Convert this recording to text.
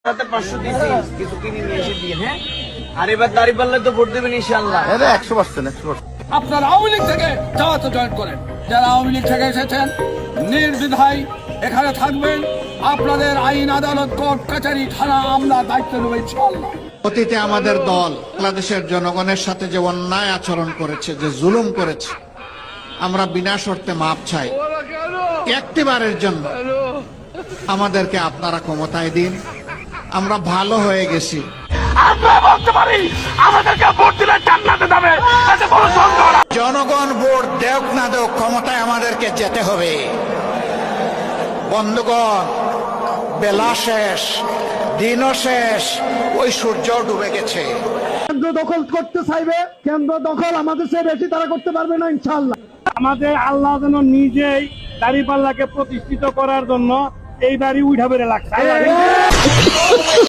500 দিছি, কিছু কিনে নিয়ে এসে দিয়ে। হ্যাঁ, আর এবার দাঁড়িপাল্লায় তো ভোট দেবেন ইনশাআল্লাহ। 100%। আপনারা আওয়ামী লীগ থেকে জামাতে জয়েন করেন। যারা আওয়ামী লীগ থেকে এসেছেন নির্দ্বিধায় এখানে থাকবেন। আপনাদের আইন, আদালত, কোর্ট, কাছারি, থানা আমরা দায়িত্ব নেব ইনশাআল্লাহ। অতীতে আমাদের দল বাংলাদেশের জনগণের সাথে যে অন্যায় আচরণ করেছে, যে জুলুম করেছে, আমরা বিনা শর্তে মাপ চাই। একটিবারের জন্য আমাদেরকে আপনারা ক্ষমতায় দিন, আমরা ভালো হয়ে গেছি। জনগণ ভোট দেওক না দেওক, ক্ষমতায় আমাদেরকে যেতে হবে। বন্ধুগণ, বেলা শেষ, দিনও শেষ, ওই সূর্য ডুবে গেছে। কেন্দ্র দখল করতে চাইবে, কেন্দ্র দখল আমাদের চেয়ে বেশি তারা করতে পারবে না ইনশাআল্লাহ। আমাদের আল্লাহ যেন নিজেই দাঁড়িপাল্লাকে প্রতিষ্ঠিত করার জন্য এই বাড়ি উঠা বেড়ে লাগছে।